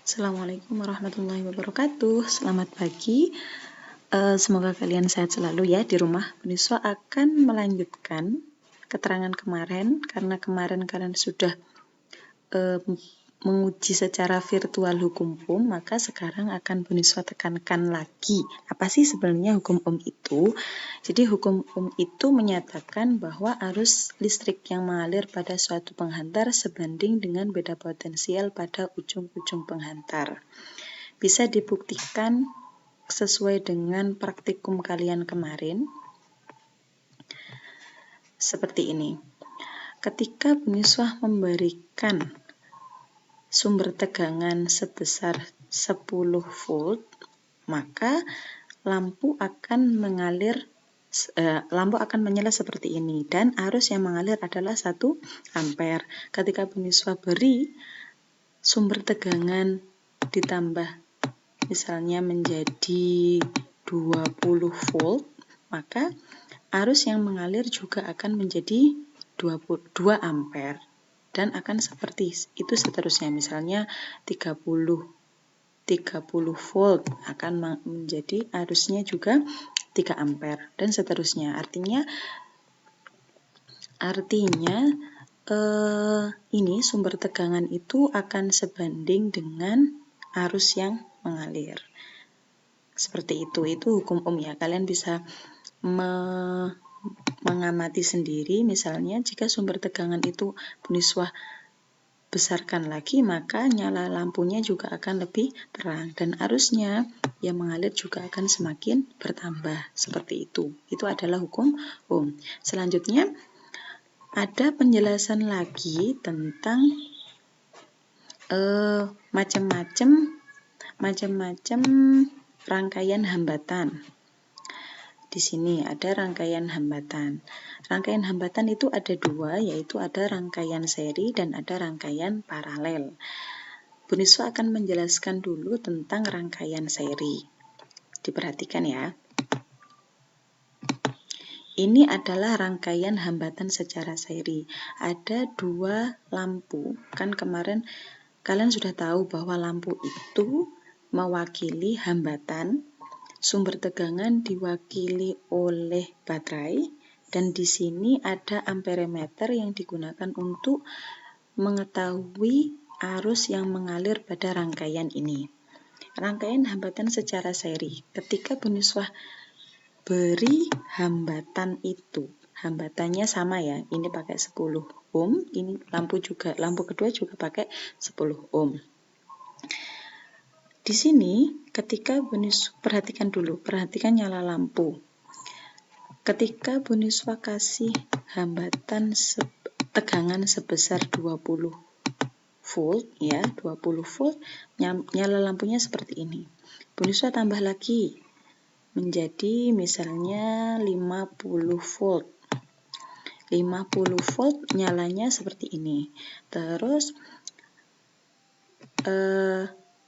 Assalamualaikum warahmatullahi wabarakatuh. Selamat pagi. Semoga kalian sehat selalu ya di rumah. Buniswa akan melanjutkan keterangan kemarin karena kemarin kalian sudah menguji secara virtual hukum maka sekarang akan Buniswa tekankan lagi. Apa sih sebenarnya hukum itu? Jadi hukum itu menyatakan bahwa arus listrik yang mengalir pada suatu penghantar sebanding dengan beda potensial pada ujung-ujung penghantar. Bisa dibuktikan sesuai dengan praktikum kalian kemarin. Seperti ini. Ketika Buniswa memberikan sumber tegangan sebesar 10 volt, maka lampu akan menyala seperti ini dan arus yang mengalir adalah 1 ampere. Ketika Buniswa beri sumber tegangan ditambah misalnya menjadi 20 volt, maka arus yang mengalir juga akan menjadi 2 ampere dan akan seperti itu seterusnya. Misalnya 30 volt akan menjadi arusnya juga 3 ampere dan seterusnya. Artinya ini sumber tegangan itu akan sebanding dengan arus yang mengalir. Seperti itu hukum ya. Kalian bisa mengamati sendiri. Misalnya jika sumber tegangan itu Buniswa besarkan lagi, maka nyala lampunya juga akan lebih terang dan arusnya yang mengalir juga akan semakin bertambah. Seperti itu. Itu adalah hukum Ohm. Selanjutnya ada penjelasan lagi tentang macam-macam rangkaian hambatan. Di sini ada rangkaian hambatan. Rangkaian hambatan itu ada 2, yaitu ada rangkaian seri dan ada rangkaian paralel. Buniswa akan menjelaskan dulu tentang rangkaian seri. Diperhatikan ya. Ini adalah rangkaian hambatan secara seri. Ada 2 lampu. Kan kemarin kalian sudah tahu bahwa lampu itu mewakili hambatan. Sumber tegangan diwakili oleh baterai dan di sini ada amperemeter yang digunakan untuk mengetahui arus yang mengalir pada rangkaian ini. Rangkaian hambatan secara seri. Ketika Buniswa beri hambatan itu, hambatannya sama ya. Ini pakai 10 ohm, ini lampu kedua juga pakai 10 ohm. Di sini ketika perhatikan nyala lampu. Ketika Buniswa kasih hambatan tegangan sebesar 20 volt ya, 20 volt, nyala lampunya seperti ini. Buniswa tambah lagi menjadi misalnya 50 volt. 50 volt nyalanya seperti ini. Terus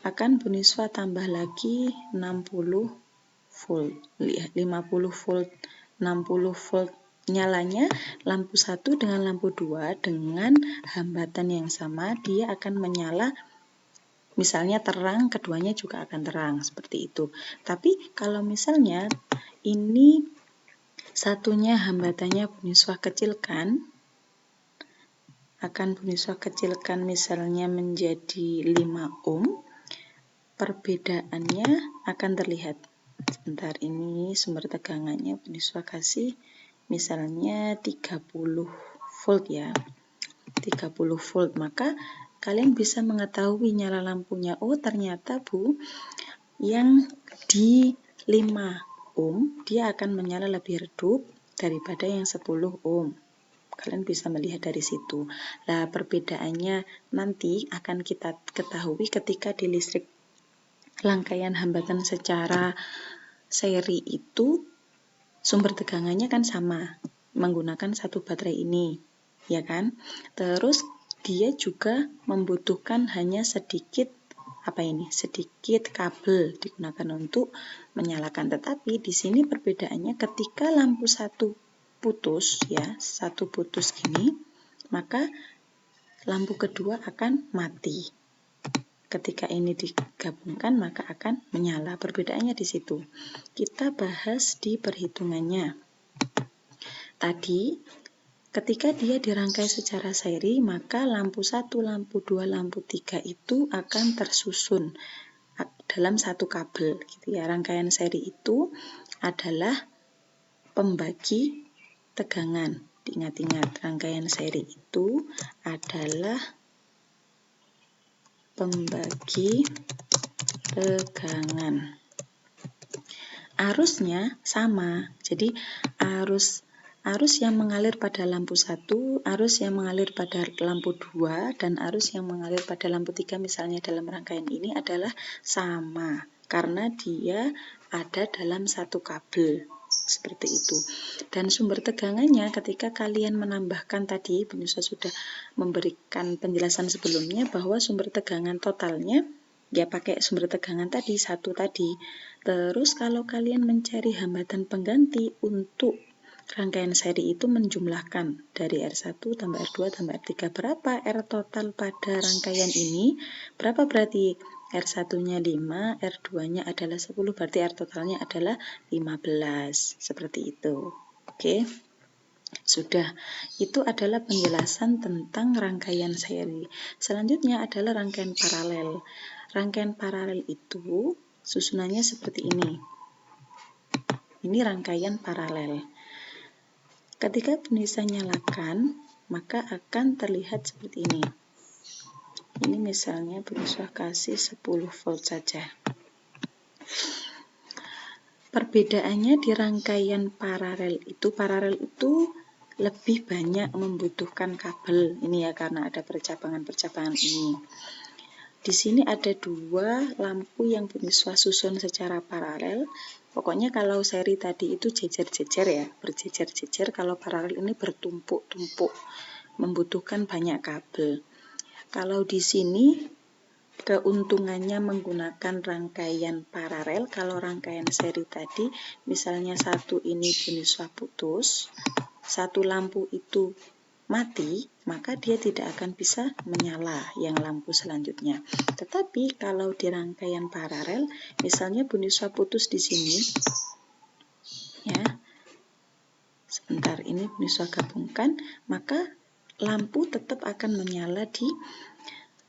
akan Buniswa tambah lagi 60 volt. 50 volt, 60 volt nyalanya lampu 1 dengan lampu 2 dengan hambatan yang sama, dia akan menyala misalnya terang, keduanya juga akan terang seperti itu. Tapi kalau misalnya ini satunya hambatannya Buniswa kecilkan, akan Buniswa kecilkan misalnya menjadi 5 ohm, perbedaannya akan terlihat. Sebentar, ini sumber tegangannya Buniswa kasih misalnya 30 volt ya. 30 volt, maka kalian bisa mengetahui nyala lampunya. Oh, ternyata Bu, yang di 5 ohm dia akan menyala lebih redup daripada yang 10 ohm. Kalian bisa melihat dari situ. Nah, perbedaannya nanti akan kita ketahui ketika di listrik rangkaian hambatan secara seri itu sumber tegangannya kan sama, menggunakan satu baterai ini, ya kan? Terus dia juga membutuhkan hanya sedikit kabel digunakan untuk menyalakan. Tetapi di sini perbedaannya ketika lampu satu putus gini, maka lampu kedua akan mati. Ketika ini digabungkan maka akan menyala. Perbedaannya di situ. Kita bahas di perhitungannya. Tadi ketika dia dirangkai secara seri, maka lampu 1, lampu 2, lampu 3 itu akan tersusun dalam satu kabel gitu ya. Rangkaian seri itu adalah pembagi tegangan. Ingat-ingat, rangkaian seri itu adalah pembagi tegangan. Arusnya sama. Jadi arus yang mengalir pada lampu 1, arus yang mengalir pada lampu 2, dan arus yang mengalir pada lampu 3 misalnya dalam rangkaian ini adalah sama karena dia ada dalam satu kabel. Seperti itu. Dan sumber tegangannya ketika kalian menambahkan tadi, Bu Nisa sudah memberikan penjelasan sebelumnya bahwa sumber tegangan totalnya ya pakai sumber tegangan tadi, 1 tadi. Terus kalau kalian mencari hambatan pengganti untuk rangkaian seri itu menjumlahkan dari R1 tambah R2 tambah R3. Berapa R total pada rangkaian ini? Berapa berarti? R1-nya 5, R2-nya adalah 10, berarti R totalnya adalah 15. Seperti itu. Oke. Sudah, itu adalah penjelasan tentang rangkaian seri. Selanjutnya adalah rangkaian paralel. Rangkaian paralel itu susunannya seperti ini. Ini rangkaian paralel. Ketika Bu Nisa nyalakan, maka akan terlihat seperti ini. Ini misalnya Bu Nisa kasih 10 volt saja. Perbedaannya di rangkaian paralel itu lebih banyak membutuhkan kabel. Ini ya karena ada percabangan-percabangan ini. Di sini ada 2 lampu yang Bu Nisa susun secara paralel. Pokoknya kalau seri tadi itu jejer-jejer ya, berjejer-jejer. Kalau paralel ini bertumpuk-tumpuk, membutuhkan banyak kabel. Kalau di sini keuntungannya menggunakan rangkaian paralel. Kalau rangkaian seri tadi, misalnya satu ini Bu Nisa putus, satu lampu itu mati, maka dia tidak akan bisa menyala yang lampu selanjutnya. Tetapi kalau di rangkaian paralel, misalnya Bu Nisa putus di sini, ya, sebentar ini Bu Nisa gabungkan, maka lampu tetap akan menyala di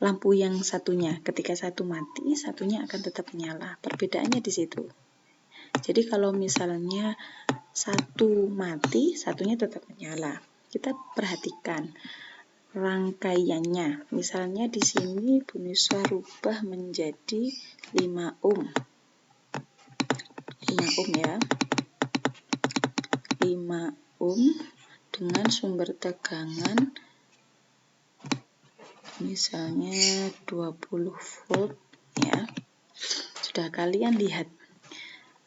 lampu yang satunya. Ketika satu mati, satunya akan tetap menyala. Perbedaannya di situ. Jadi kalau misalnya satu mati, satunya tetap menyala. Kita perhatikan rangkaiannya. Misalnya di sini Bu Nisa rubah menjadi 5 ohm. 5 ohm ya. 5 ohm dengan sumber tegangan misalnya 20 volt ya. Sudah kalian lihat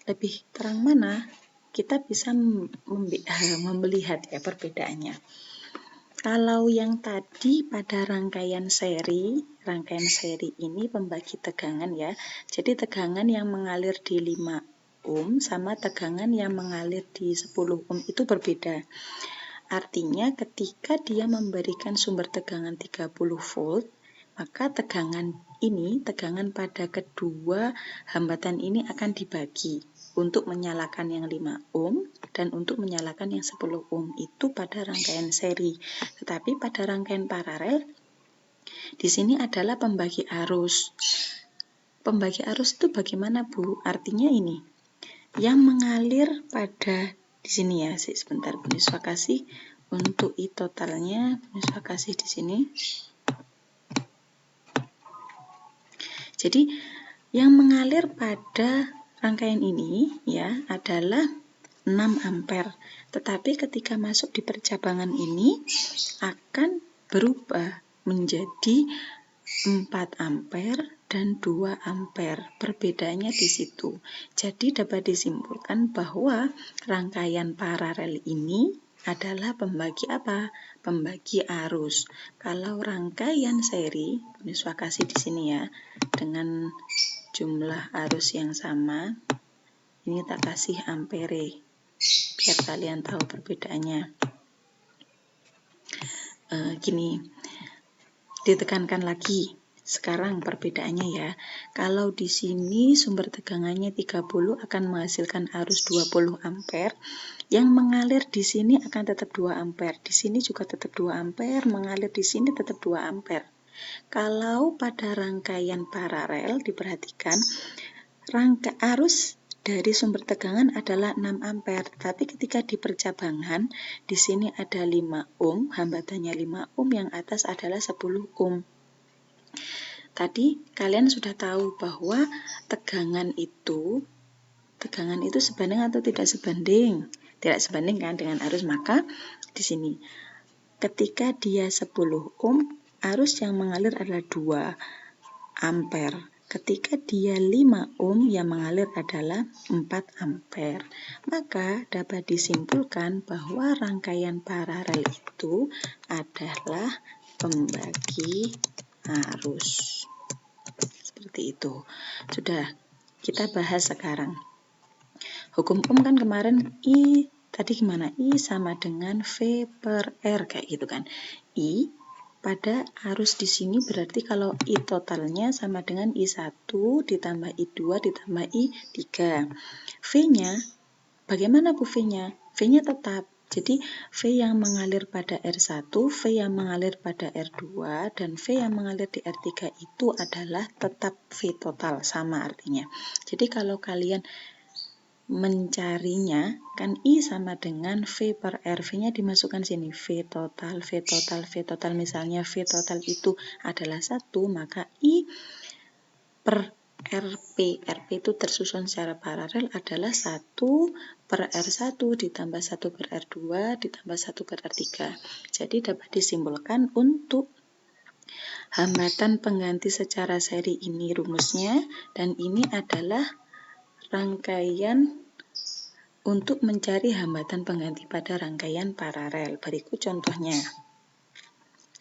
lebih terang mana? Kita bisa melihat ya perbedaannya. Kalau yang tadi pada rangkaian seri ini pembagi tegangan ya. Jadi tegangan yang mengalir di 5 ohm sama tegangan yang mengalir di 10 ohm itu berbeda. Artinya ketika dia memberikan sumber tegangan 30 volt, maka tegangan pada kedua hambatan ini akan dibagi untuk menyalakan yang 5 ohm dan untuk menyalakan yang 10 ohm itu pada rangkaian seri. Tetapi pada rangkaian paralel di sini adalah pembagi arus. Pembagi arus itu bagaimana, Bu? Artinya ini yang mengalir pada di sini ya, sebentar Bu Nisa kasih untuk I totalnya, Bu Nisa kasih di sini. Jadi yang mengalir pada rangkaian ini ya adalah 6 ampere. Tetapi ketika masuk di percabangan ini akan berubah menjadi 4 ampere dan 2 ampere. Perbedaannya di situ. Jadi dapat disimpulkan bahwa rangkaian paralel ini adalah pembagi apa? Pembagi arus. Kalau rangkaian seri, Bu Nisa kasih di sini ya, dengan jumlah arus yang sama. Ini tak kasih ampere biar kalian tahu perbedaannya. Gini, ditekankan lagi. Sekarang perbedaannya ya. Kalau di sini sumber tegangannya 30 akan menghasilkan arus 20 ampere. Yang mengalir di sini akan tetap 2 ampere. Di sini juga tetap 2 ampere, mengalir di sini tetap 2 ampere. Kalau pada rangkaian paralel diperhatikan arus dari sumber tegangan adalah 6 ampere, tapi ketika di percabangan di sini ada 5 ohm, hambatannya 5 ohm, yang atas adalah 10 ohm. Tadi kalian sudah tahu bahwa tegangan itu sebanding atau tidak sebanding? Tidak sebanding kan dengan arus, maka di sini ketika dia 10 ohm, arus yang mengalir adalah 2 ampere. Ketika dia 5 ohm, yang mengalir adalah 4 ampere. Maka dapat disimpulkan bahwa rangkaian paralel itu adalah pembagi arus. Seperti itu. Sudah, kita bahas sekarang. Hukum Ohm kan kemarin I tadi gimana? I sama dengan V per R kayak gitu kan. I pada arus di sini berarti kalau I totalnya sama dengan I1 ditambah I2 ditambah I3. V-nya, bagaimana Bu V-nya? V-nya tetap. Jadi V yang mengalir pada R1, V yang mengalir pada R2, dan V yang mengalir di R3 itu adalah tetap V total, sama artinya. Jadi kalau kalian mencarinya, kan I sama dengan V per R, V-nya dimasukkan sini, V total, V total, V total, misalnya V total itu adalah 1, maka I per RP itu tersusun secara paralel adalah 1 per R1 ditambah 1 per R2 ditambah 1 per R3. Jadi dapat disimpulkan untuk hambatan pengganti secara seri ini rumusnya, dan ini adalah rangkaian untuk mencari hambatan pengganti pada rangkaian paralel. Berikut contohnya.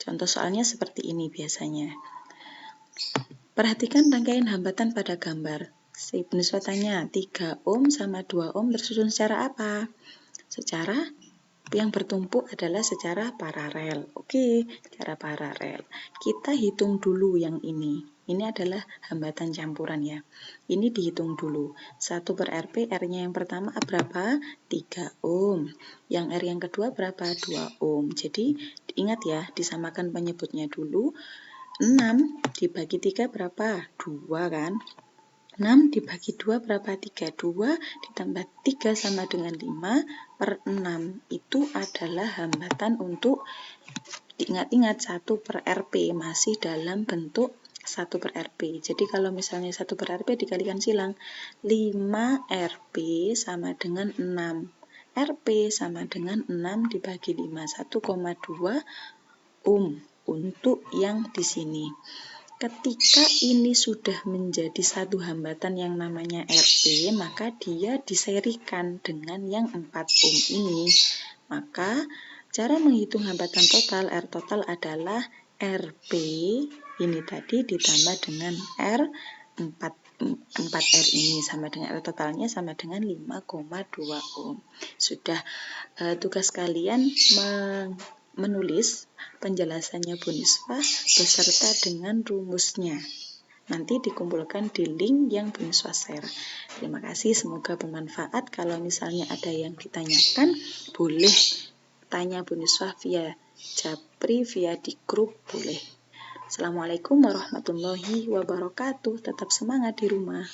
Contoh soalnya seperti ini biasanya. Perhatikan rangkaian hambatan pada gambar. Si peniswa tanya, 3 ohm sama 2 ohm tersusun secara apa? Secara yang bertumpuk adalah secara paralel. Oke, secara paralel. Kita hitung dulu yang ini. Ini adalah hambatan campuran ya. Ini dihitung dulu. 1 per RP, R-nya yang pertama berapa? 3 ohm. Yang R yang kedua berapa? 2 ohm. Jadi ingat ya, disamakan penyebutnya dulu. 6 dibagi 3 berapa? 2 kan? 6 dibagi 2 berapa? 3. 2 ditambah 3 sama dengan 5 per 6. Itu adalah hambatan untuk diingat-ingat 1 per RP, masih dalam bentuk 1 per RP. Jadi kalau misalnya 1 per RP dikalikan silang, 5 RP sama dengan 6. RP sama dengan 6 dibagi 5, 1,2 ohm untuk yang di sini. Ketika ini sudah menjadi satu hambatan yang namanya RP, maka dia diserikan dengan yang 4 ohm ini. Maka cara menghitung hambatan total, R total adalah RP ini tadi ditambah dengan R 4R ini sama dengan R totalnya sama dengan 5,2 ohm. Sudah, tugas kalian menulis penjelasannya Bu Niswa beserta dengan rumusnya. Nanti dikumpulkan di link yang Bu Niswa share. Terima kasih, semoga bermanfaat. Kalau misalnya ada yang ditanyakan, boleh tanya Bu Niswa via Japri, via di grup, boleh. Assalamualaikum warahmatullahi wabarakatuh. Tetap semangat di rumah.